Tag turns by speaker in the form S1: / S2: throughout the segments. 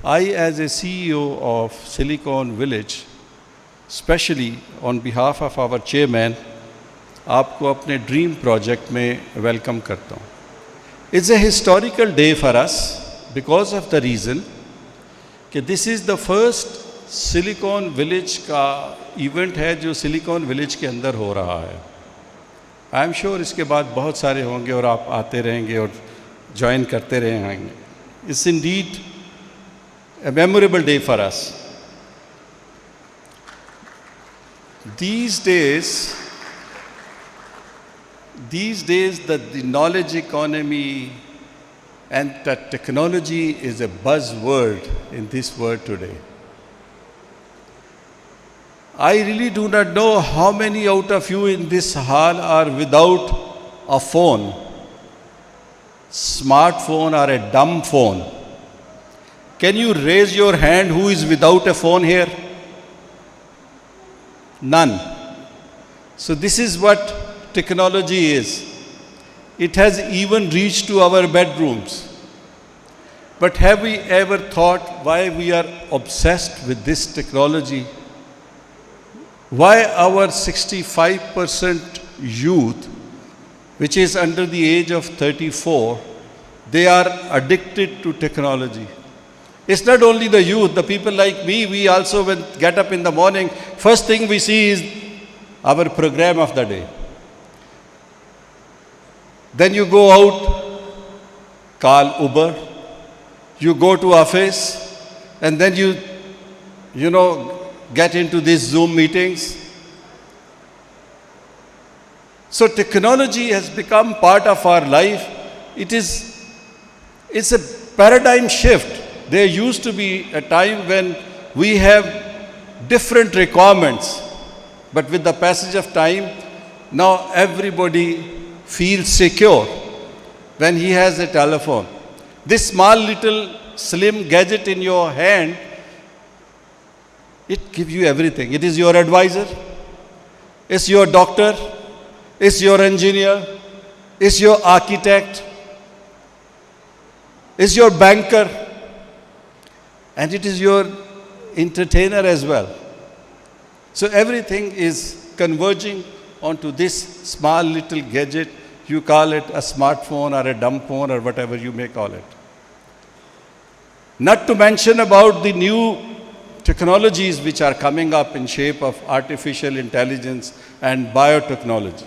S1: I, as a CEO of Silicon Village, especially on behalf of our chairman, आपको अपने dream project में welcome करता हूँ. It's a historical day for us because of the reason कि this is the first silicon village का event है जो silicon village के अंदर हो रहा है. आई एम श्योर इसके बाद बहुत सारे होंगे और आप आते रहेंगे और ज्वाइन करते रहेंगे. It's Indeed a memorable day for us. These days that the knowledge economy and that technology is a buzzword in this world today. I really do not know how many out of you in this hall are without a phone, smartphone or a dumb phone. Can you raise your hand who is without a phone here? None. So this is what technology is. It has even reached to our bedrooms. But have we ever thought why we are obsessed with this technology? Why our 65% youth, which is under the age of 34, they are addicted to technology. It's not only the youth, the people like me, we also when get up in the morning, first thing we see is our program of the day. Then you go out, call Uber, you go to office, and then you get into these Zoom meetings. So technology has become part of our life. It's a paradigm shift. There used to be a time when we have different requirements, but with the passage of time, now everybody feels secure when he has a telephone. This small little slim gadget in your hand, it gives you everything. It is your advisor, it's your doctor, it's your engineer, it's your architect, it's your banker, and it is your entertainer as well. So everything is converging onto this small little gadget. You call it a smartphone or a dumb phone or whatever you may call it. Not to mention about the new technologies which are coming up in shape of artificial intelligence and biotechnology.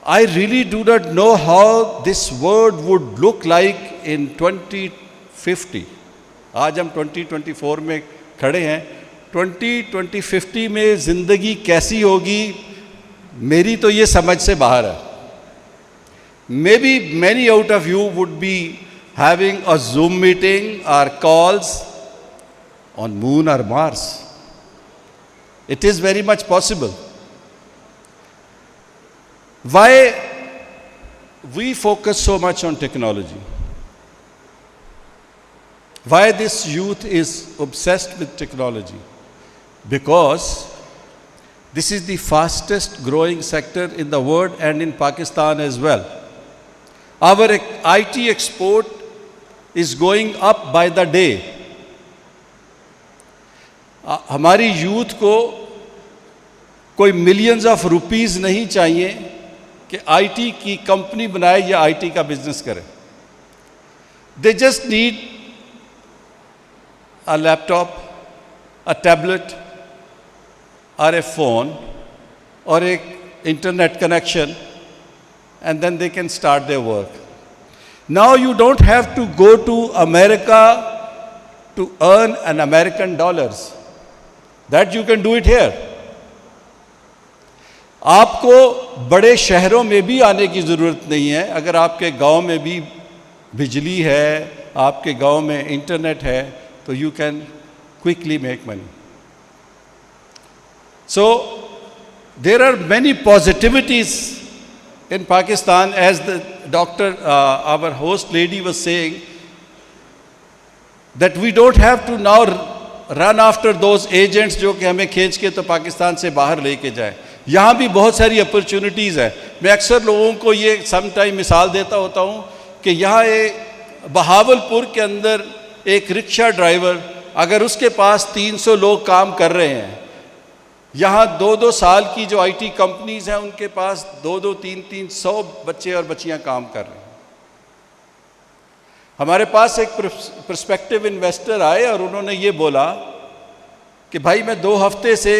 S1: I really do not know how this world would look like in 2050. आज हम 2024 में खड़े हैं. 2050 में ज़िंदगी कैसी होगी मेरी तो ये समझ से बाहर है. Maybe many out of you would be having a Zoom meeting or calls on Moon or Mars. It is very much possible. Why we focus so much on technology? Why this youth is obsessed with technology? Because this is the fastest growing sector in the world and in Pakistan as well. Our IT export is going up by the day. हमारी youth को कोई millions of rupees नहीं चाहिए कि IT की company बनाए या IT का बिजनेस करे. They just need a laptop, a tablet, or a phone, or an internet connection, and then they can start their work. Now you don't have to go to America to earn an American dollars. That you can do it here. आपको बड़े शहरों में भी आने की ज़रूरत नहीं है. अगर आपके गांव में भी बिजली है, आपके गांव में इंटरनेट है, तो you can quickly make money. So there are many positivities in Pakistan, as the doctor, our host lady was saying, that we don't have to now run after those agents जो कि हमें खींच के तो पाकिस्तान से बाहर लेके जाए. यहाँ भी बहुत सारी अपॉर्चुनिटीज़ है. मैं अक्सर लोगों को ये समटाइम मिसाल देता होता हूँ कि यहाँ बहावलपुर के अंदर एक रिक्शा ड्राइवर, अगर उसके पास 300 लोग काम कर रहे हैं, यहाँ 2-2 साल की जो आईटी कंपनीज हैं उनके पास 2-2, 3-3, 100 बच्चे और बच्चियाँ काम कर रहे हैं। हमारे पास एक पर्सपेक्टिव इन्वेस्टर आए और उन्होंने ये बोला कि भाई मैं 2 हफ्ते से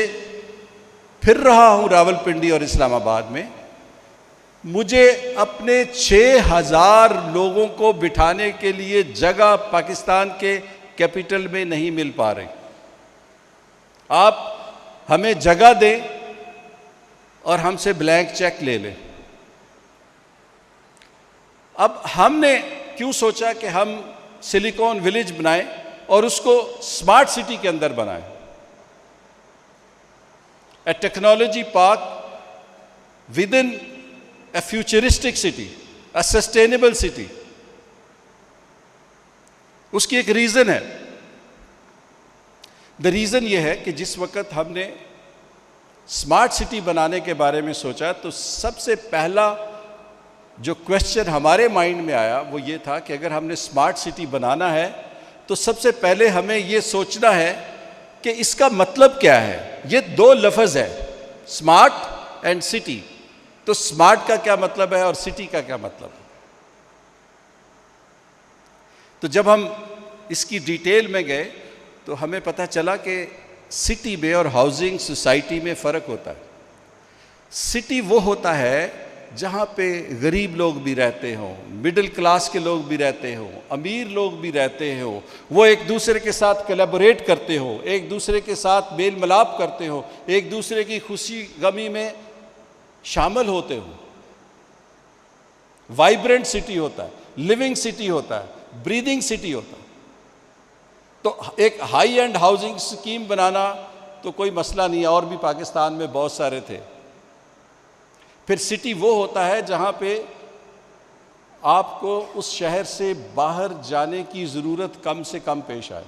S1: फिर रहा हूँ रावलपिंडी और इस्लामाबाद में, मुझे अपने 6000 लोगों को बिठाने के लिए जगह पाकिस्तान के कैपिटल में नहीं मिल पा रही। आप हमें जगह दें और हमसे ब्लैंक चेक ले लें। अब हमने क्यों सोचा कि हम सिलिकॉन विलेज बनाएं और उसको स्मार्ट सिटी के अंदर बनाएं, a technology park within a futuristic city, a sustainable city. उसकी एक रीज़न है। द रीज़न ये है कि जिस वक्त हमने स्मार्ट सिटी बनाने के बारे में सोचा तो सबसे पहला जो क्वेश्चन हमारे माइंड में आया वो ये था कि अगर हमने स्मार्ट सिटी बनाना है तो सबसे पहले हमें ये सोचना है कि इसका मतलब क्या है। ये 2 लफ्ज़ है, स्मार्ट एंड सिटी। तो स्मार्ट का क्या मतलब है और सिटी का क्या मतलब है। तो जब हम इसकी डिटेल में गए तो हमें पता चला कि सिटी में और हाउसिंग सोसाइटी में फ़र्क होता है। सिटी वो होता है जहाँ पे गरीब लोग भी रहते हों, मिडिल क्लास के लोग भी रहते हों, अमीर लोग भी रहते हों, वो एक दूसरे के साथ कोलैबोरेट करते हो, एक दूसरे के साथ मेल मिलाप करते हो, एक दूसरे की खुशी गमी में शामिल होते हो। वाइब्रेंट सिटी होता है, लिविंग सिटी होता है, ब्रीदिंग सिटी होता है। तो एक हाई एंड हाउसिंग स्कीम बनाना तो कोई मसला नहीं है, और भी पाकिस्तान में बहुत सारे थे। फिर सिटी वो होता है जहाँ पे आपको उस शहर से बाहर जाने की ज़रूरत कम से कम पेश आए।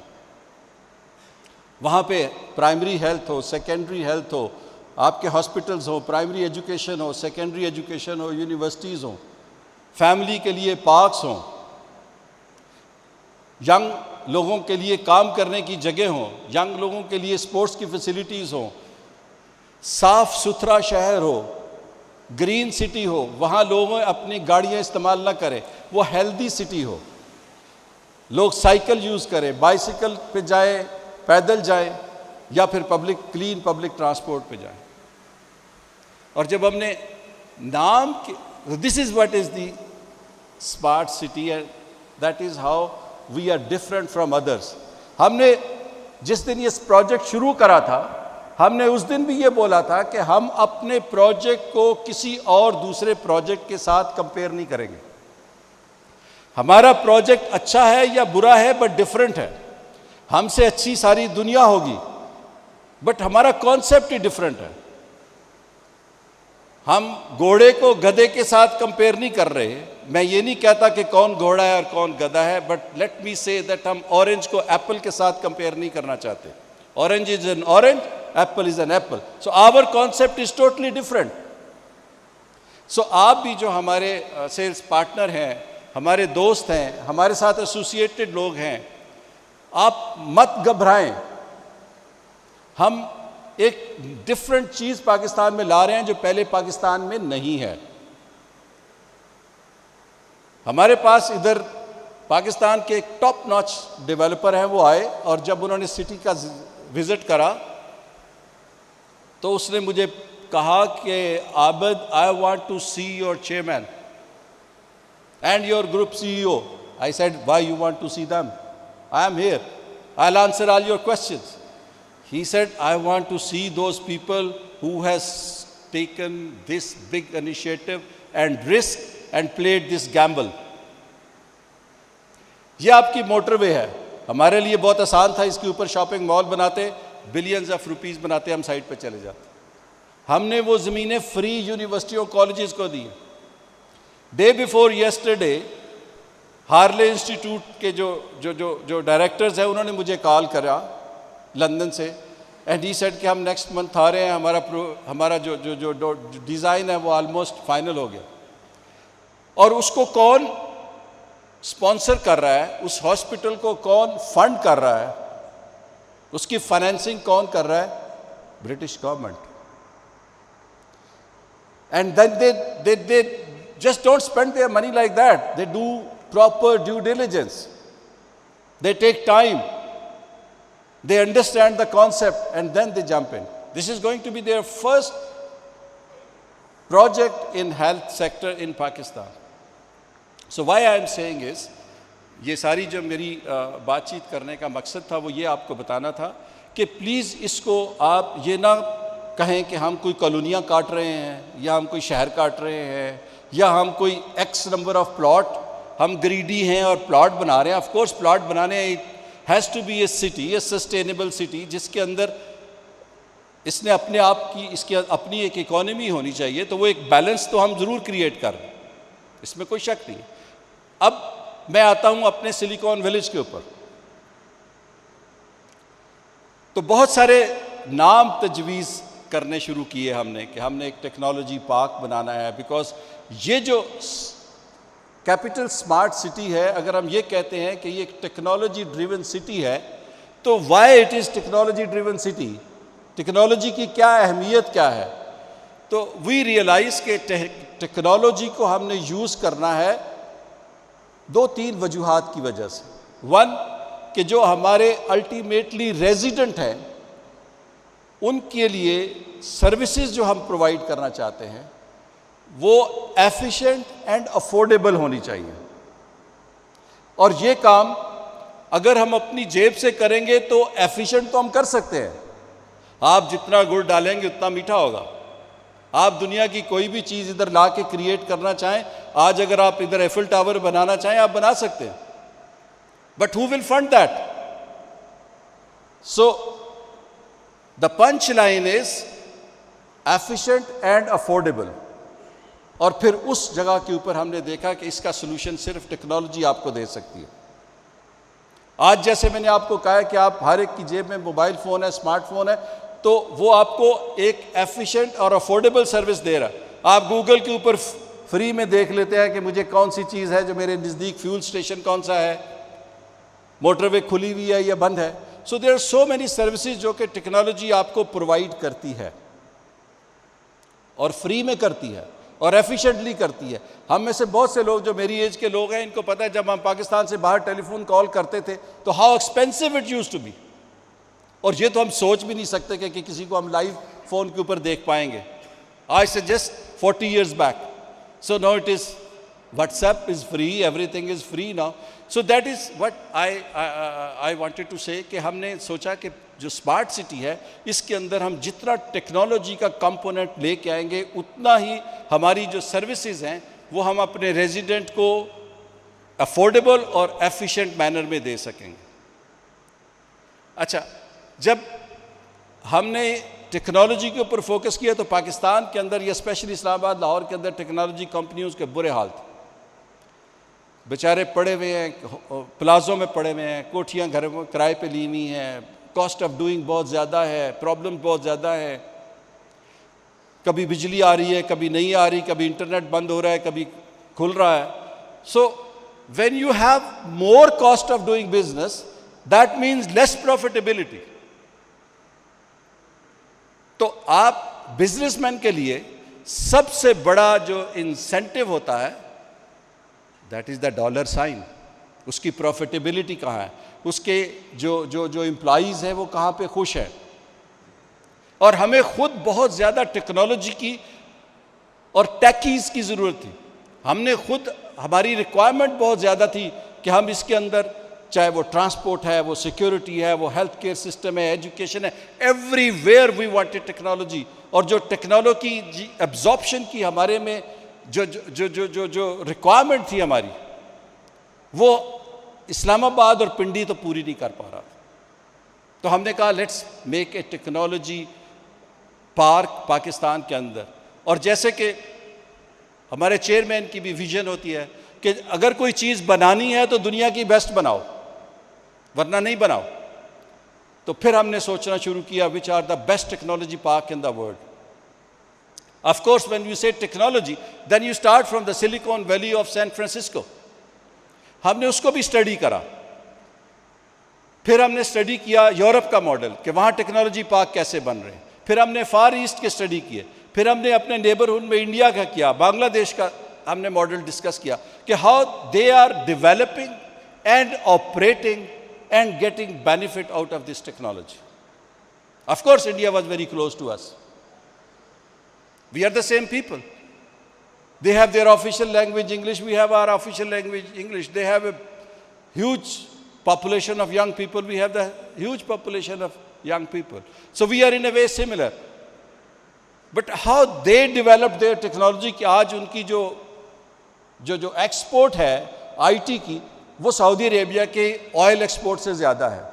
S1: वहाँ पे प्राइमरी हेल्थ हो, सेकेंडरी हेल्थ हो, आपके हॉस्पिटल्स हो, प्राइमरी एजुकेशन हो, सेकेंडरी एजुकेशन हो, यूनिवर्सिटीज़ हो, फैमिली के लिए पार्क्स हों, यंग लोगों के लिए काम करने की जगह हो, यंग लोगों के लिए स्पोर्ट्स की फैसिलिटीज़ हो, साफ़ सुथरा शहर हो, ग्रीन सिटी हो, वहाँ लोग अपनी गाड़ियाँ इस्तेमाल ना करें, वो हेल्दी सिटी हो, लोग साइकिल यूज़ करें, बाइसिकल पे जाए, पैदल जाए या फिर क्लीन पब्लिक ट्रांसपोर्ट पे जाए। और जब हमने नाम के this is what is the smart city and that is how we are different from others. हमने जिस दिन ये प्रोजेक्ट शुरू करा था, हमने उस दिन भी ये बोला था कि हम अपने प्रोजेक्ट को किसी और दूसरे प्रोजेक्ट के साथ कंपेयर नहीं करेंगे। हमारा प्रोजेक्ट अच्छा है या बुरा है बट डिफरेंट है। हमसे अच्छी सारी दुनिया होगी बट हमारा कॉन्सेप्ट ही डिफरेंट है। हम घोड़े को गधे के साथ कंपेयर नहीं कर रहे। मैं ये नहीं कहता कि कौन घोड़ा है और कौन गधा है, but let me say that हम ऑरेंज को एप्पल के साथ कंपेयर नहीं करना चाहते। Orange is an orange, apple is an apple, so our concept is totally different. So आप भी जो हमारे सेल्स पार्टनर हैं, हमारे दोस्त हैं, हमारे साथ एसोसिएटेड लोग हैं, आप मत घबराएं। हम एक डिफरेंट चीज़ पाकिस्तान में ला रहे हैं जो पहले पाकिस्तान में नहीं है। हमारे पास इधर पाकिस्तान के एक टॉप नॉच डेवलपर हैं, वो आए और जब उन्होंने सिटी का विज़िट करा तो उसने मुझे कहा कि Abid, I want to see your chairman and your group CEO। I said, why you want to see them? I am here, I will answer all your questions. He said, I want to see those people who has taken this big initiative and risk and played this gamble. ये आपकी motorway है। हमारे लिए बहुत आसान था, इसके ऊपर शॉपिंग मॉल बनाते, बिलियंस ऑफ रुपीस बनाते, हम साइड पे चले जाते। हमने वो ज़मीनें फ्री यूनिवर्सिटियों कॉलेजेस को दी। Day before yesterday Harley institute के जो डायरेक्टर्स हैं उन्होंने मुझे कॉल करा लंदन से, एंड ही सेड कि हम नेक्स्ट मंथ आ रहे हैं, हमारा जो डिज़ाइन है वो ऑलमोस्ट फाइनल हो गया। और उसको कौन स्पॉन्सर कर रहा है, उस हॉस्पिटल को कौन फंड कर रहा है, उसकी फाइनेंसिंग कौन कर रहा है? British government. And then they just don't spend their money like that. They do proper due diligence. They take time. They understand the concept and then they jump in. This is going to be their first project in health sector in Pakistan. So why I am saying is, ये सारी जो मेरी बातचीत करने का मकसद था वो ये आपको बताना था कि प्लीज़ इसको आप ये ना कहें कि हम कोई कॉलोनियाँ काट रहे हैं या हम कोई शहर काट रहे हैं या हम कोई एक्स नंबर ऑफ प्लॉट, हम ग्रीडी हैं और प्लॉट बना रहे हैं. ऑफ कोर्स प्लॉट बनाने has to be a city, a sustainable city जिसके अंदर इसने अपने आप की, इसकी अपनी एक इकोनॉमी होनी चाहिए. तो वो एक बैलेंस तो हम ज़रूर क्रिएट कर रहे हैं, इसमें कोई शक नहीं. अब मैं आता हूँ अपने सिलिकॉन विलेज के ऊपर. तो बहुत सारे नाम तजवीज़ करने शुरू किए हमने कि हमने एक टेक्नोलॉजी पार्क बनाना है, बिकॉज ये जो कैपिटल स्मार्ट सिटी है, अगर हम ये कहते हैं कि ये एक टेक्नोलॉजी ड्रिवन सिटी है, तो why it is technology driven city? Technology की क्या अहमियत क्या है? तो वी रियलाइज़ के टेक्नोलॉजी को हमने यूज़ करना है 2-3 वजूहात की वजह से. वन, कि जो हमारे अल्टीमेटली रेजिडेंट हैं उनके लिए सर्विसेज जो हम प्रोवाइड करना चाहते हैं वो एफिशिएंट एंड अफोर्डेबल होनी चाहिए. और ये काम अगर हम अपनी जेब से करेंगे तो एफिशिएंट तो हम कर सकते हैं. आप जितना गुड़ डालेंगे उतना मीठा होगा. आप दुनिया की कोई भी चीज़ इधर ला के क्रिएट करना चाहें, आज अगर आप इधर एफिल टावर बनाना चाहें आप बना सकते हैं, but who will fund that? So the punch line is efficient and affordable. और फिर उस जगह के ऊपर हमने देखा कि इसका सोल्यूशन सिर्फ टेक्नोलॉजी आपको दे सकती है. आज जैसे मैंने आपको कहा कि आप हर एक की जेब में मोबाइल फ़ोन है, स्मार्टफोन है, तो वो आपको एक एफिशिएंट और अफोर्डेबल सर्विस दे रहा है. आप गूगल के ऊपर फ्री में देख लेते हैं कि मुझे कौन सी चीज़ है जो मेरे नज़दीक, फ्यूल स्टेशन कौन सा है, मोटरवे खुली हुई है या बंद है. So there are so many services जो कि टेक्नोलॉजी आपको प्रोवाइड करती है और फ्री में करती है और एफिशिएंटली करती है. हम में से बहुत से लोग जो मेरी एज के लोग हैं, इनको पता है जब हम पाकिस्तान से बाहर टेलीफोन कॉल करते थे तो how expensive it used to be. और ये तो हम सोच भी नहीं सकते कि किसी को हम लाइव फ़ोन के ऊपर देख पाएंगे. आज से just 40 years back. So now it is, WhatsApp is free, everything is free now. So that is what I wanted to say कि हमने सोचा कि जो स्मार्ट सिटी है इसके अंदर हम जितना टेक्नोलॉजी का कंपोनेंट लेके आएंगे उतना ही हमारी जो सर्विसेज हैं वो हम अपने रेजिडेंट को अफोर्डेबल और एफिशिएंट मैनर में दे सकेंगे. अच्छा, जब हमने टेक्नोलॉजी के ऊपर फोकस किया तो पाकिस्तान के अंदर, या स्पेशली इस्लामाबाद, लाहौर के अंदर टेक्नोलॉजी कंपनियों के बुरे हाल थे. बेचारे पड़े हुए हैं, प्लाजों में पड़े हुए हैं, कोठियाँ घर में किराए पे ली हुई हैं, कॉस्ट ऑफ डूइंग बहुत ज़्यादा है, प्रॉब्लम बहुत ज़्यादा है. कभी बिजली आ रही है, कभी नहीं आ रही, कभी इंटरनेट बंद हो रहा है, कभी खुल रहा है. So when you have more cost of doing business, that means less profitability. तो आप बिजनेसमैन के लिए सबसे बड़ा जो इंसेंटिव होता है that is the dollar sign. उसकी प्रॉफिटेबिलिटी कहाँ है, उसके जो एम्प्लॉइज़ हैं वो कहाँ पे खुश हैं. और हमें खुद बहुत ज़्यादा टेक्नोलॉजी की और टेकीज़ की ज़रूरत थी. हमने खुद, हमारी रिक्वायरमेंट बहुत ज़्यादा थी कि हम इसके अंदर, चाहे वो ट्रांसपोर्ट है, वो सिक्योरिटी है, वो हेल्थ केयर सिस्टम है, एजुकेशन है, एवरीवेयर वी वांटेड टेक्नोलॉजी. और जो टेक्नोलॉजी एब्जॉर्प्शन की हमारे में जो रिक्वायरमेंट थी हमारी, वो इस्लामाबाद और पिंडी तो पूरी नहीं कर पा रहा. तो हमने कहा let's make a technology park Pakistan के अंदर. और जैसे कि हमारे चेयरमैन की भी विजन होती है कि अगर कोई चीज़ बनानी है तो दुनिया की बेस्ट बनाओ, वरना नहीं बनाओ. तो फिर हमने सोचना शुरू किया which are the best technology park in the world. Of course, when you say technology, then you start from the Silicon Valley of San Francisco. हमने उसको भी स्टडी करा। फिर हमने स्टडी किया यूरोप का मॉडल कि वहाँ टेक्नोलॉजी पार्क कैसे बन रहे हैं। फिर हमने फार ईस्ट के स्टडी किए। फिर हमने अपने नेबरहुड में इंडिया का किया, बांग्लादेश का हमने मॉडल डिस्कस किया कि how they are developing and operating and getting benefit out of this technology. Of course India was very close to us, we are the same people. They have their official language English, we have our official language English. They have a huge population of young people, we have the huge population of young people. So we are in a way similar. But how they develop their technology कि आज उनकी जो export है IT की, वो Saudi Arabia के oil export से ज़्यादा है।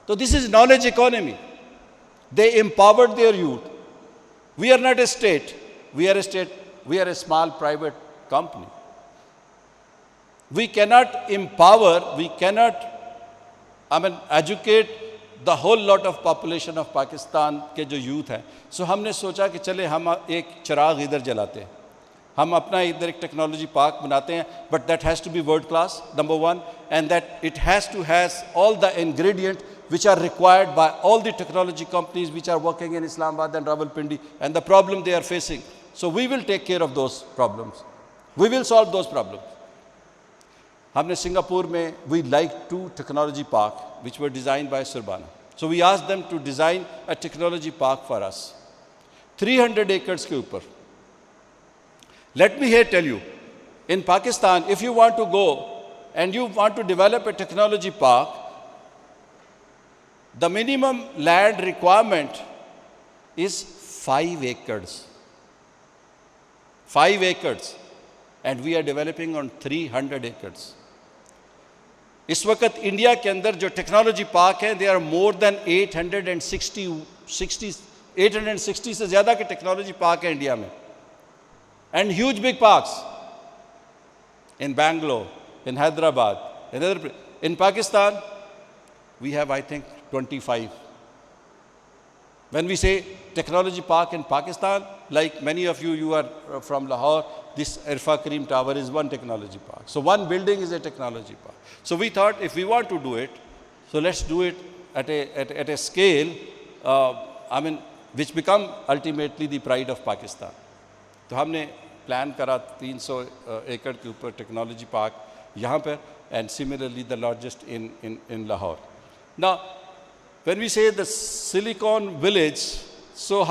S1: तो this is knowledge economy. They empowered their youth. We are not a state, we are a small private company. We cannot empower, we cannot, educate the whole lot of population of Pakistan के जो youth हैं। So हमने सोचा कि चले हम एक चिराग इधर जलाते हैं, हम अपना इधर एक टेक्नोलॉजी पार्क बनाते हैं, but that has to be world class, number one, and that it has to has all the ingredients which are required by all the technology companies which are working in Islamabad and Rawalpindi and the problem they are facing. So we will take care of those problems. We will solve those problems. हमने Singapore में we like 2 technology park which were designed by Surbana. So we asked them to design a technology park for us. 300 acres के ऊपर. Let me here tell you, in Pakistan, if you want to go and you want to develop a technology park, the minimum land requirement is 5 acres. 5 acres, and we are developing on 300 acres. इस वक्त India के अंदर जो technology park हैं, they are more than 860 से ज़्यादा के technology park हैं इंडिया में, and huge big parks in Bangalore, in Hyderabad, in Pakistan we have I think 25. When we say technology park in Pakistan, like many of you, you are from Lahore, this Irfa Karim Tower is one technology park. So one building is a technology park. So we thought if we want to do it, so let's do it at a scale, which become ultimately the pride of Pakistan. तो हमने plan करा 300 एकड़ के ऊपर technology park यहाँ पर, and similarly the largest in Lahore. Now, when we say the Silicon Village, so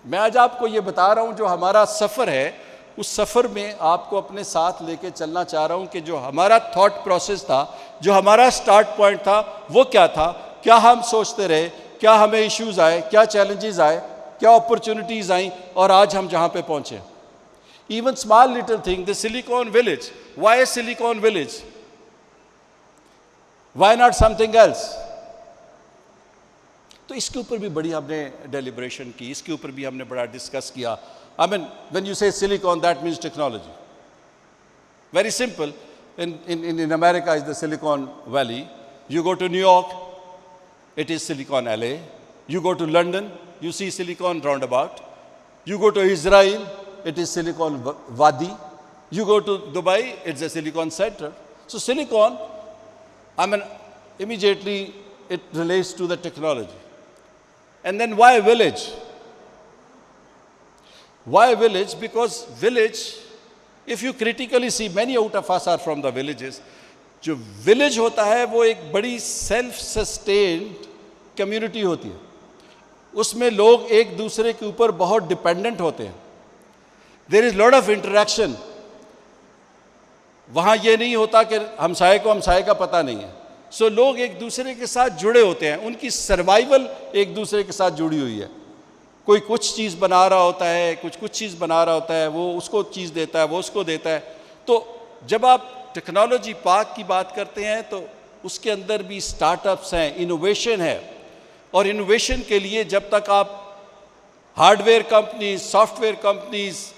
S1: मैं आज आपको ये बता रहा हूँ जो हमारा सफ़र है, उस सफ़र में आपको अपने साथ लेके चलना चाह रहा हूँ कि जो हमारा थॉट प्रोसेस था, जो हमारा स्टार्ट पॉइंट था, वो क्या था, क्या हम सोचते रहे, क्या हमें इश्यूज़ आए, क्या चैलेंजेस आए, क्या अपॉर्चुनिटीज़ आई, और आज हम जहाँ पे पहुँचे. Even small little thing, the Silicon Village. Why Silicon Village? Why not something else? तो इसके ऊपर भी बड़ी हमने डेलिब्रेशन की, इसके ऊपर भी हमने बड़ा डिस्कस किया. When you say silicon, that means technology. Very simple. In America is the Silicon Valley. You go to New York, it is Silicon LA. You go to London, you see Silicon Roundabout. You go to Israel, it is Silicon Wadi. You go to Dubai, it's a Silicon Center. So Silicon, immediately it relates to the technology. And then why village? Why village? Because village, if you critically see, many out of us are from the villages. जो village होता है वो एक बड़ी self-sustained community होती है. उसमें लोग एक दूसरे के ऊपर बहुत dependent होते हैं. There is lot of interaction. वहाँ ये नहीं होता कि हमसाये को हमसाये का पता नहीं है. So लोग एक दूसरे के साथ जुड़े होते हैं, उनकी सर्वाइवल एक दूसरे के साथ जुड़ी हुई है. कोई कुछ चीज़ बना रहा होता है, कुछ चीज़ बना रहा होता है, वो उसको चीज़ देता है, वो उसको देता है. तो जब आप टेक्नोलॉजी पार्क की बात करते हैं तो उसके अंदर भी स्टार्टअप्स हैं, इनोवेशन है. और इनोवेशन के लिए जब तक आप हार्डवेयर कंपनीज, सॉफ्टवेयर कंपनीज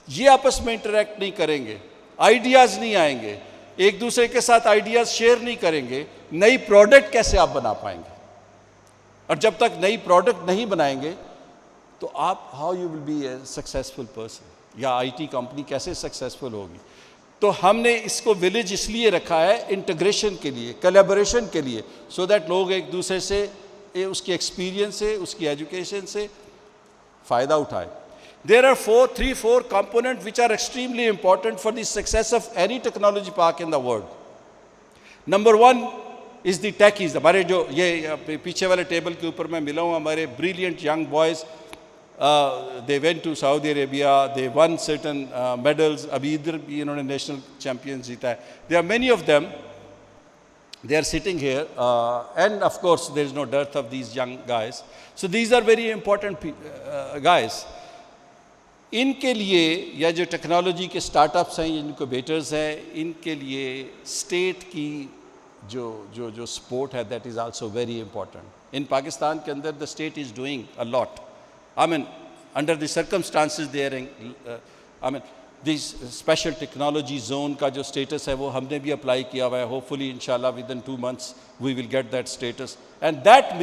S1: ये आपस में इंटरेक्ट नहीं करेंगे, आइडियाज़ नहीं आएंगे, एक दूसरे के साथ आइडियाज़ शेयर नहीं करेंगे, नई प्रोडक्ट कैसे आप बना पाएंगे? और जब तक नई प्रोडक्ट नहीं बनाएंगे तो आप how you will be A successful person, या आईटी कंपनी कैसे सक्सेसफुल होगी? तो हमने इसको विलेज इसलिए रखा है इंटीग्रेशन के लिए, कोलैबोरेशन के लिए, सो दैट लोग एक दूसरे से उसकी एक्सपीरियंस से, उसकी एजुकेशन से फ़ायदा उठाए. There are three, four components which are extremely important for the success of any technology park in the world. Number one is the techies. हमारे जो ये पीछे वाले टेबल के ऊपर मैं मिला हूँ, हमारे brilliant young boys, they went to Saudi Arabia, they won certain medals. अभी इधर भी इन्होंने national champions जीता है. There are many of them. They are sitting here, and of course there is no dearth of these young guys. So these are very important guys. इनके लिए या जो टेक्नोलॉजी के स्टार्टअप्स हैं, इनक्यूबेटर्स हैं, इनके लिए स्टेट की जो सपोर्ट है, that is also very important. In Pakistan के अंदर the state is doing a lot. I mean under the circumstances there, I mean this special technology zone का जो स्टेटस है वो हमने भी अप्लाई किया हुआ है. होपफुली इंशाल्लाह within 2 months we will get that status. And that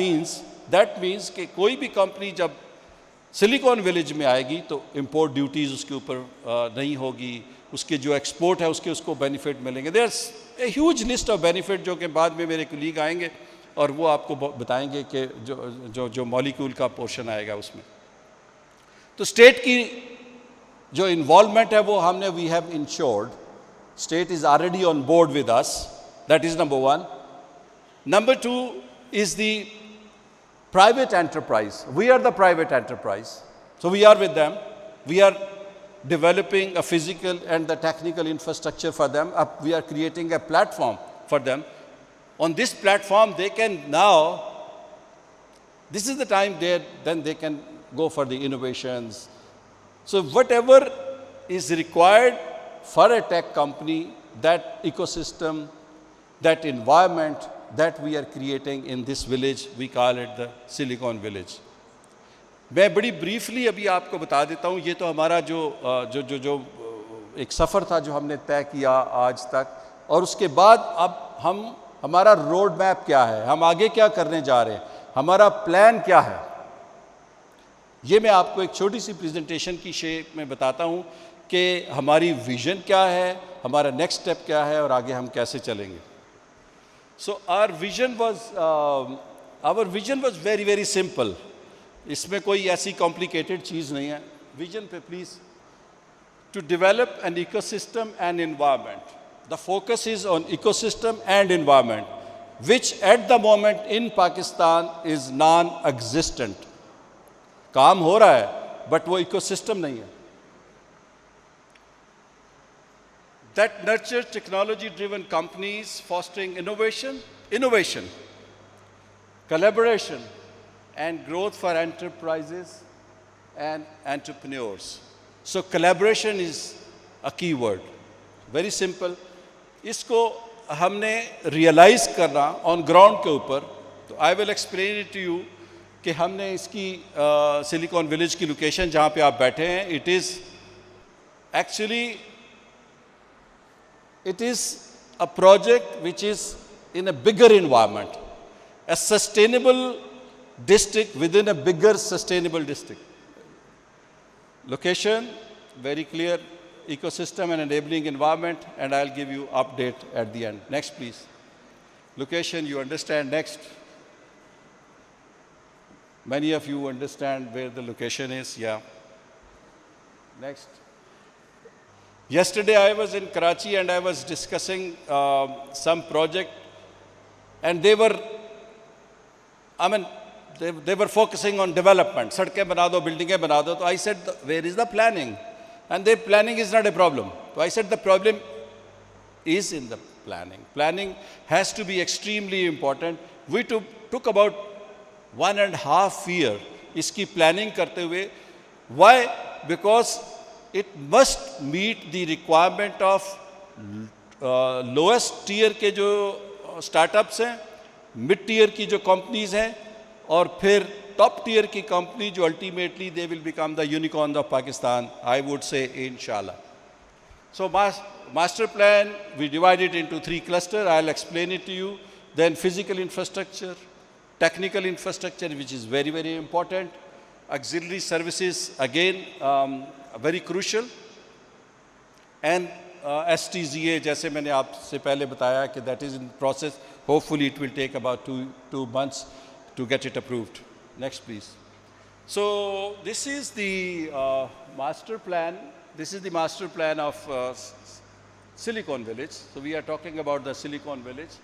S1: means कि कोई भी कंपनी जब सिलिकॉन विलेज में आएगी तो इंपोर्ट ड्यूटीज़ उसके ऊपर नहीं होगी, उसके जो एक्सपोर्ट है उसको बेनिफिट मिलेंगे. There is a huge list of benefit जो कि बाद में मेरे कलीग आएंगे और वो आपको बताएंगे कि जो मॉलिक्यूल का पोर्शन आएगा उसमें. तो स्टेट की जो इन्वॉल्वमेंट है वो हमने we have insured. State is already on board with us. That is number one. Number two is the private enterprise. We are the private enterprise. So we are with them. We are developing a physical and the technical infrastructure for them. We are creating a platform for them. On this platform, they can now, this is the time then they can go for the innovations. So whatever is required for a tech company, that ecosystem, that environment, that we are creating in this village, we call it the Silicon Village. मैं बड़ी briefly अभी आपको बता देता हूँ. ये तो हमारा जो एक सफ़र था जो हमने तय किया आज तक, और उसके बाद अब हमारा रोड मैप क्या है, हम आगे क्या करने जा रहे हैं, हमारा प्लान क्या है, ये मैं आपको एक छोटी सी प्रेजेंटेशन की शेप में बताता हूँ कि हमारी विज़न क्या है, हमारा नेक्स्ट स्टेप क्या है और आगे हम कैसे चलेंगे. So our vision was very very simple. इसमें कोई ऐसी complicated चीज़ नहीं है. Vision पे please. To develop an ecosystem and environment. The focus is on ecosystem and environment, which at the moment in Pakistan is non-existent. काम हो रहा है, but वो ecosystem नहीं है. That nurtures technology-driven companies, fostering innovation, collaboration, and growth for enterprises and entrepreneurs. So collaboration is a key word. Very simple. इसको हमने realize करना on ground के ऊपर. तो I will explain it to you कि हमने इसकी Silicon Village की location जहाँ पे आप बैठे हैं, it is a project which is in a bigger environment, a sustainable district within a bigger sustainable district. Location, very clear, ecosystem and enabling environment, and I'll give you update at the end. Next, please. Location, you understand. Next. Many of you understand where the location is, yeah. Next. Yesterday I was in Karachi and I was discussing some project, and they were focusing on development. सड़कें बना दो, बिल्डिंगें बना दो. So I said, where is the planning? And the planning is not a problem. So I said the problem is in the planning. Planning has to be extremely important. We took about 1.5 years इसकी planning करते हुए. Why? Because it must meet the requirement of lowest tier के जो startups हैं, mid tier की जो companies हैं, और फिर top tier की company जो ultimately they will become the unicorn of Pakistan, I would say, inshallah. So master plan, we divide it into 3 clusters. I'll explain it to you. Then physical infrastructure, technical infrastructure, which is very, very important. Auxiliary services, again, very crucial. And STZA, जैसे मैंने आपसे पहले बताया कि that is in process. Hopefully it will take about two months to get it approved. Next, please. So this is the master plan. This is the master plan of Silicon Village. So we are talking about the Silicon Village.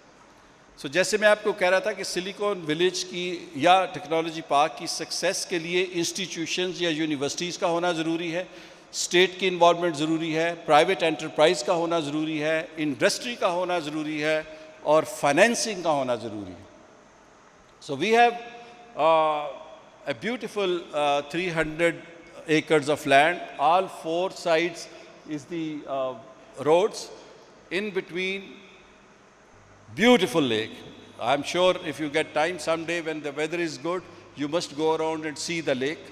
S1: So जैसे मैं आपको कह रहा था कि silicon village की या technology park की सक्सेस के लिए इंस्टीट्यूशंस या यूनिवर्सिटीज़ का होना ज़रूरी है, स्टेट की इन्वॉल्वमेंट ज़रूरी है, प्राइवेट एंटरप्राइज का होना ज़रूरी है, इंडस्ट्री का होना ज़रूरी है और फाइनेंसिंग का होना ज़रूरी है. So we have a beautiful 300 acres of land. All four sides is the roads. In between, beautiful lake. I'm sure if you get time someday when the weather is good, you must go around and see the lake.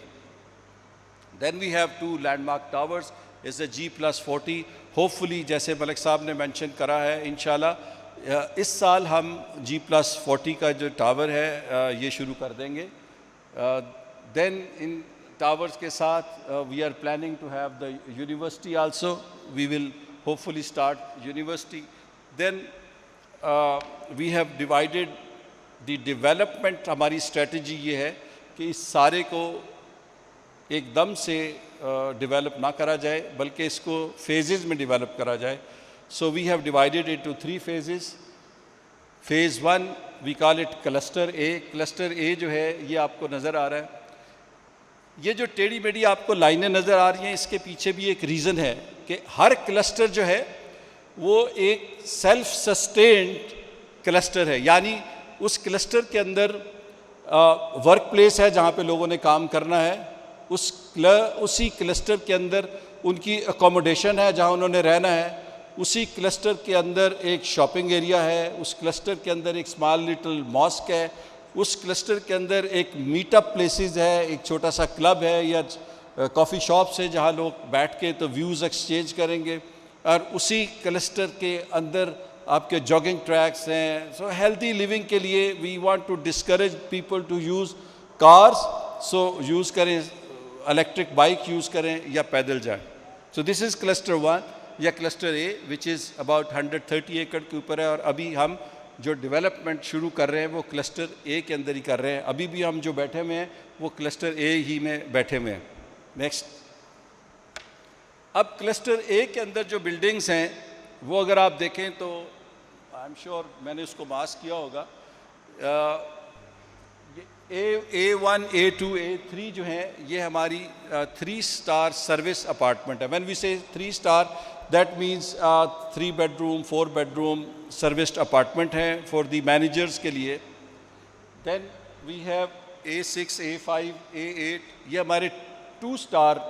S1: Then we have two landmark towers. It's a G+40. Hopefully, जैसे मलिक साहब ने mention करा है, इंशाल्लाह इस साल हम G+40 का जो टावर है ये शुरू कर देंगे. Then in towers के साथ we are planning to have the university also. We will hopefully start university. Then we have divided the development. हमारी strategy ये है कि इस सारे को एकदम से develop ना करा जाए बल्कि इसको phases में develop करा जाए. So we have divided it into 3 phases. Phase 1 we call it cluster A. Cluster A जो है ये आपको नज़र आ रहा है. ये जो टेढ़ी मेढ़ी आपको लाइनें नज़र आ रही हैं इसके पीछे भी एक रीज़न है कि हर क्लस्टर जो है वो एक सेल्फ सस्टेन्ड क्लस्टर है. यानी उस क्लस्टर के अंदर वर्क प्लेस है जहाँ पे लोगों ने काम करना है, उसी क्लस्टर के अंदर उनकी अकोमोडेशन है जहाँ उन्होंने रहना है, उसी क्लस्टर के अंदर एक शॉपिंग एरिया है, उस क्लस्टर के अंदर एक स्मॉल लिटिल मॉस्क है, उस क्लस्टर के अंदर एक मीटअप प्लेसेस है, एक छोटा सा क्लब है या कॉफ़ी शॉप्स है जहाँ लोग बैठ के तो व्यूज़ एक्सचेंज करेंगे, और उसी क्लस्टर के अंदर आपके जॉगिंग ट्रैक्स हैं. सो हेल्दी लिविंग के लिए we want to discourage people to use cars, so use करें इलेक्ट्रिक बाइक यूज़ करें या पैदल जाएं. सो दिस इज़ क्लस्टर 1 या cluster A which is about 130 एकड़ के ऊपर है. और अभी हम जो डेवलपमेंट शुरू कर रहे हैं वो क्लस्टर ए के अंदर ही कर रहे हैं. अभी भी हम जो बैठे हुए हैं वो क्लस्टर ए ही में बैठे हुए हैं. नेक्स्ट. अब क्लस्टर ए के अंदर जो बिल्डिंग्स हैं वो अगर आप देखें तो आई एम श्योर मैंने उसको मार्क किया होगा. A1, A2, A3 जो हैं ये हमारी 3 स्टार सर्विस अपार्टमेंट है. व्हेन वी से 3 star that means 3 bedroom 4 bedroom serviced apartment हैं फॉर द मैनेजर्स के लिए. Then we have A6, A5, A8 ये हमारे 2 स्टार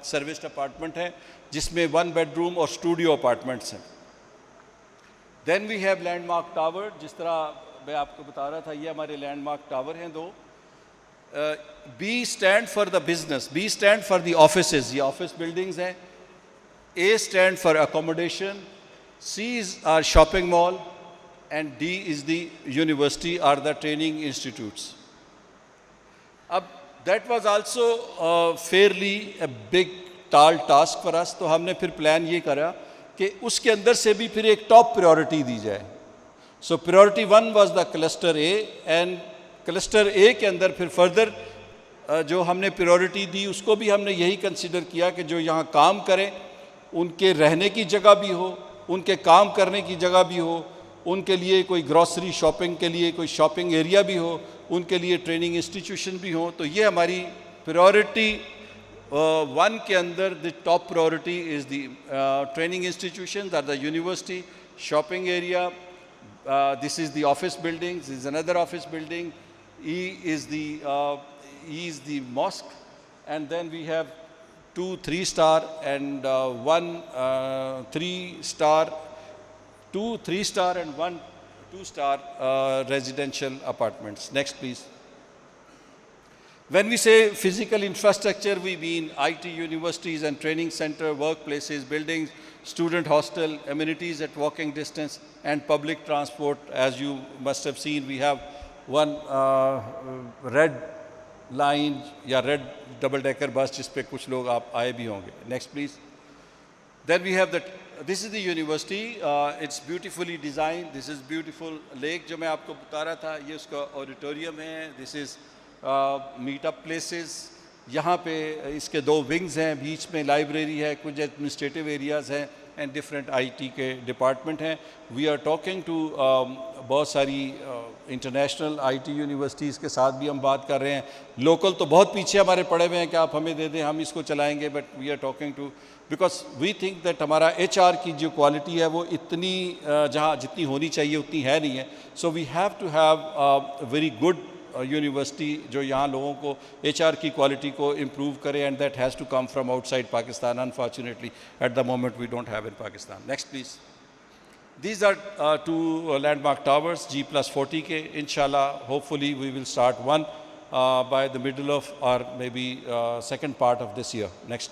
S1: सर्विस्ड अपार्टमेंट हैं जिसमें 1 बेडरूम और स्टूडियो अपार्टमेंट्स हैं. Then we have landmark tower. जिस तरह मैं आपको बता रहा था ये हमारे लैंडमार्क टावर हैं 2. B stand for the business, B stand for the offices, ये ऑफिस बिल्डिंग्स हैं. A stand for accommodation, C is are shopping mall and D is the university are the training institutes. अब that was also fairly a big tall task for us. तो हमने फिर plan ये करा कि उसके अंदर से भी फिर एक टॉप प्रायोरिटी दी जाए. So priority 1 was the cluster A, and cluster A के अंदर फिर फर्दर जो हमने प्रायोरिटी दी उसको भी हमने यही कंसिडर किया कि जो यहाँ काम करें उनके रहने की जगह भी हो, उनके काम करने की जगह भी हो, उनके लिए कोई ग्रॉसरी शॉपिंग के लिए कोई शॉपिंग एरिया भी हो, उनके लिए ट्रेनिंग इंस्टीट्यूशन भी हो. तो ये हमारी प्रायोरिटी 1 के अंदर the top priority is the training institution or the university, shopping area. This is the office building. This is another office building. E is the mosque, and then we have 2 3-star and 1 3-star, 2 3-star and 1 2-star residential apartments. Next, please. When we say physical infrastructure, we mean IT universities and training center, workplaces, buildings, student hostel, amenities at walking distance, and public transport. As you must have seen, we have one red line या red double-decker bus जिस पे कुछ लोग आप आए भी होंगे. Next, please. Then we have that, this is the university, it's beautifully designed, this is beautiful lake जो मैं आपको बता रहा था, ये उसका auditorium है, this is meet up places, यहाँ पे इसके 2 wings हैं, बीच में library है, कुछ administrative areas हैं and different IT के department हैं. We are talking to बहुत सारी international IT universities के साथ भी हम बात कर रहे हैं. Local तो बहुत पीछे हमारे पड़े हुए हैं कि आप हमें दे दें, हम इसको चलाएंगे, but we are talking to, because we think that हमारा HR की जो quality है वो इतनी जहाँ जितनी होनी चाहिए उतनी है नहीं है. So we have to have a very good university जो यहाँ लोगों को HR की क्वालिटी को इम्प्रूव करे, and that has to come from outside Pakistan. Unfortunately at the moment we don't have in Pakistan. Next please. These are 2 landmark towers G+40 के. इंशाल्लाह hopefully we will start one by the middle of or maybe second part of this year. Next.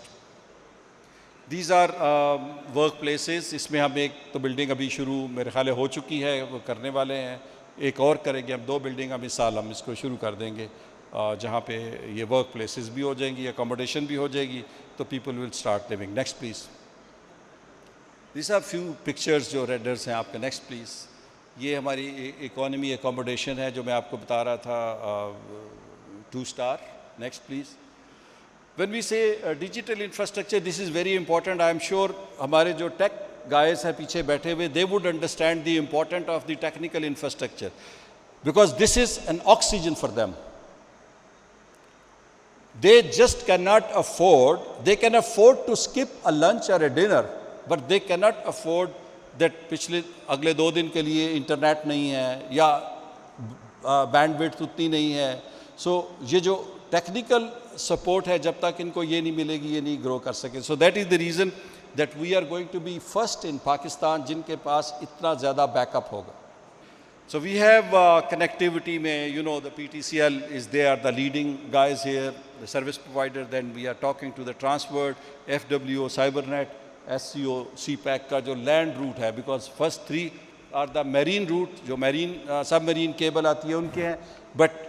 S1: These are work places. इसमें हम एक तो building अभी शुरू मेरे ख्याल हो चुकी है, वो करने वाले हैं, एक और करेंगे हम. 2 बिल्डिंग हम इस साल हम इसको शुरू कर देंगे जहाँ पे ये वर्क प्लेसेस भी हो जाएंगी, अकोमोडेशन भी हो जाएगी, तो people will start living. Next please. This are few pictures जो रेंडर्स हैं आपके. Next please. ये हमारी इकोनॉमी अकोमोडेशन है जो मैं आपको बता रहा था, 2 star. Next please. When we say digital infrastructure, this is very important. I am sure हमारे जो टेक guys हैं पीछे बैठे हुए, they would understand the importance of the technical infrastructure, because this is an oxygen for them. They just cannot afford, they can afford to skip a lunch or a dinner, but they cannot afford that पिछले अगले 2 दिन के लिए internet नहीं है या bandwidth उतनी नहीं है. सो ये जो टेक्निकल सपोर्ट है, जब तक इनको ये नहीं मिलेगी ये नहीं ग्रो कर सके. So that is the reason that we are going to be first in Pakistan जिनके पास इतना ज़्यादा बैकअप होगा. So we have connectivity में, you know, the PTCL is there, the leading guys here, the service provider. Then we are talking to the Transworld, FWO, Cybernet, SCO, CPAC का जो land route है, because first 3 are the marine route, जो marine submarine cable आती है उनके हैं, but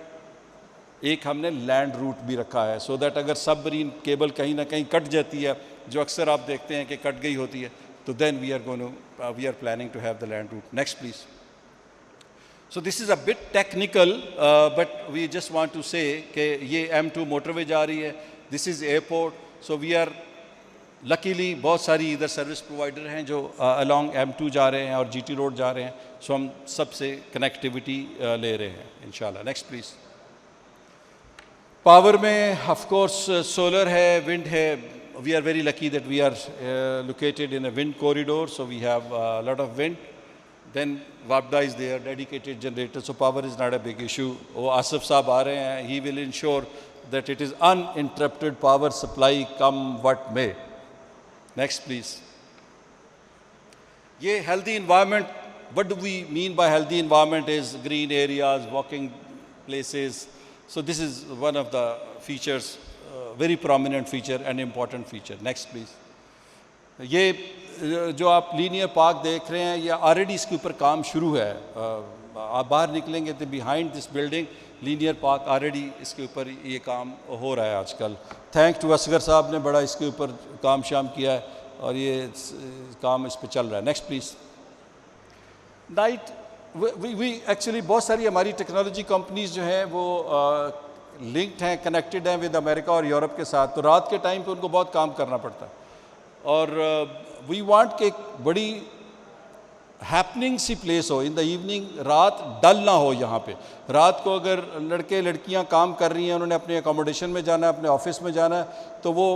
S1: एक हमने लैंड रूट भी रखा है, सो दैट अगर सबमरीन केबल कहीं ना कहीं कट जाती है, जो अक्सर आप देखते हैं कि कट गई होती है, तो then we are planning to have the land route. Next please. So this is a bit technical, but we just want to say कि ये M2 मोटरवे जा रही है, this is airport. So we are luckily बहुत सारी इधर service provider हैं जो अलॉन्ग M2 जा रहे हैं और GT रोड जा रहे हैं, सो हम सबसे कनेक्टिविटी ले रहे हैं इंशाल्लाह. Next please. पावर में ऑफ कोर्स सोलर है, विंड है. We are very lucky that we are located in a wind corridor, so we have lot of wind. Then वापडा is there, dedicated generator, so power is not a big issue. वो आसिफ साहब आ रहे हैं, he will ensure that it is uninterrupted power supply come what may. Next please. ये healthy environment, what do we mean by healthy environment is green areas, walking places. So this is one of the features, very prominent feature and important feature. Next please. ये जो आप linear park देख रहे हैं, ये already इसके ऊपर काम शुरू है. आप बाहर निकलेंगे तो behind this building linear park already इसके ऊपर ये काम हो रहा है आजकल. थैंक टू असगर साहब ने बड़ा इसके ऊपर काम शाम किया है और ये काम इस पर चल रहा है. Next please. Night we actually बहुत सारी हमारी टेक्नोलॉजी कंपनीज जो हैं वो लिंक्ड हैं, कनेक्टेड हैं विद अमेरिका और यूरोप के साथ, तो रात के टाइम पे उनको बहुत काम करना पड़ता है. और वी वांट कि एक बड़ी हैपनिंग सी प्लेस हो इन द इवनिंग, रात डल ना हो. यहाँ पे रात को अगर लड़के लड़कियाँ काम कर रही हैं, उन्होंने अपने अकोमोडेशन में जाना है, अपने ऑफिस में जाना है, तो वो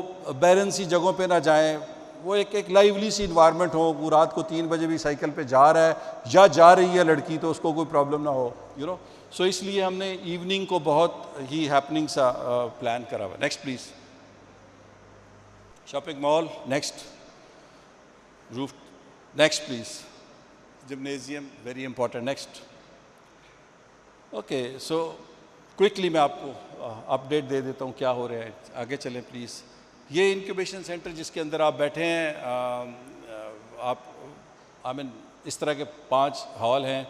S1: बैरन सी जगहों पे ना जाएं. वो एक लाइवली सी इन्वायरमेंट हो. वो रात को 3 बजे भी साइकिल पे जा रहा है या जा रही है लड़की, तो उसको कोई प्रॉब्लम ना हो, यू नो. सो इसलिए हमने इवनिंग को बहुत ही हैपनिंग सा प्लान करा हुआ. Next please. Shopping mall. Next. Roof. Next please. Gymnasium, very important. Next. Okay, so quickly मैं आपको अपडेट दे देता हूँ क्या हो रहा है. आगे चलें प्लीज़. ये इंक्यूबेशन सेंटर जिसके अंदर आप बैठे हैं, आप आई मीन इस तरह के 5 हॉल हैं.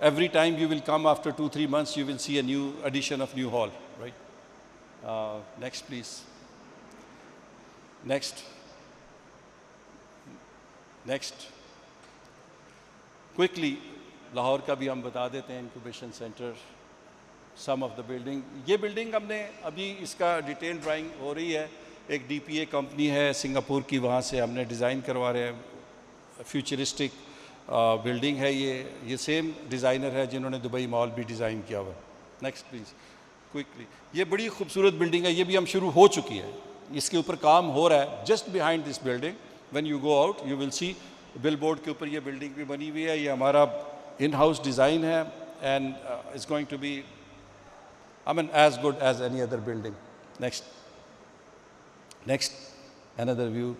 S1: Every time you will come after 2-3 months you will see a new addition of new hall, right? Next please. Next. Next, quickly Lahore का भी हम बता देते हैं, incubation centre, some of the building. ये बिल्डिंग हमने अभी इसका डिटेल ड्राइंग हो रही है, एक डीपीए कंपनी है सिंगापुर की, वहाँ से हमने डिज़ाइन करवा रहे हैं, फ्यूचरिस्टिक बिल्डिंग है ये सेम डिज़ाइनर है जिन्होंने दुबई मॉल भी डिज़ाइन किया हुआ है। नेक्स्ट प्लीज़ क्विकली, ये बड़ी खूबसूरत बिल्डिंग है, ये भी हम शुरू हो चुकी है, इसके ऊपर काम हो रहा है। Just behind this building when you go out you will see bill board के ऊपर ये बिल्डिंग भी बनी हुई है, ये हमारा इन हाउस डिज़ाइन है and it's going to be I mean as good as any other building. Next, another view.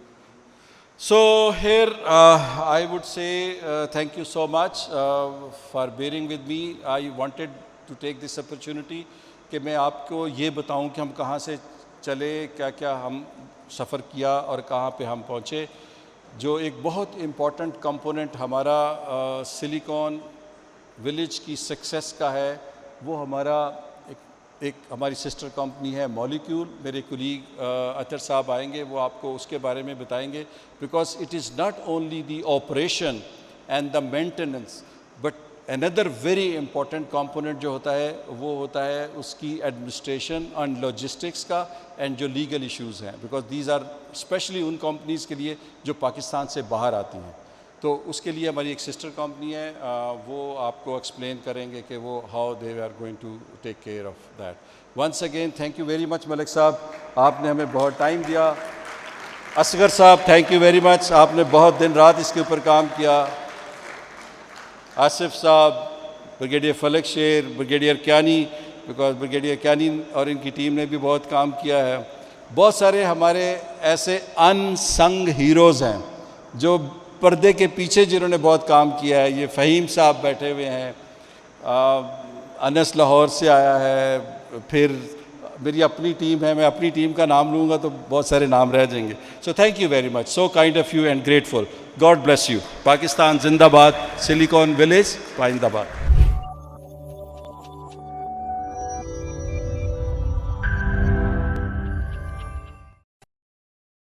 S1: So here I would say thank you so much for bearing with me. I wanted to take this opportunity कि मैं आपको ये बताऊं कि हम कहाँ से चले, क्या क्या हम सफ़र किया और कहाँ पे हम पहुँचे। जो एक बहुत इम्पॉर्टेंट कंपोनेंट हमारा सिलिकॉन विलेज की सक्सेस का है, वो हमारा एक हमारी सिस्टर कंपनी है मॉलिक्यूल। मेरे कुलीग अतर साहब आएंगे, वो आपको उसके बारे में बताएंगे, because it is not only the operation and the maintenance but another very important component जो होता है वो होता है उसकी एडमिनिस्ट्रेशन एंड लॉजिस्टिक्स का एंड जो लीगल इश्यूज़ हैं, बिकॉज दीज आर स्पेशली उन कंपनीज़ के लिए जो पाकिस्तान से बाहर आती हैं। तो उसके लिए हमारी एक सिस्टर कंपनी है, वो आपको एक्सप्लेन करेंगे कि वो how they are going to take care of that. Once again thank you very much Malik साहब, आपने हमें बहुत टाइम दिया। असगर साहब थैंक यू वेरी मच, आपने बहुत दिन रात इसके ऊपर काम किया। आसिफ साहब, ब्रिगेडियर फलक शेर, brigadier Kayani, because brigadier Kayani और इनकी टीम ने भी बहुत काम किया है। बहुत सारे हमारे ऐसे अनसंग हीरोज़ हैं जो पर्दे के पीछे जिन्होंने बहुत काम किया है। ये फ़हीम साहब बैठे हुए हैं, अनस लाहौर से आया है, फिर मेरी अपनी टीम है, मैं अपनी टीम का नाम लूँगा तो बहुत सारे नाम रह जाएंगे। So thank you very much, so kind of you and grateful. God bless you. Pakistan जिंदाबाद, सिलिकॉन विलेज पाइंदाबाद।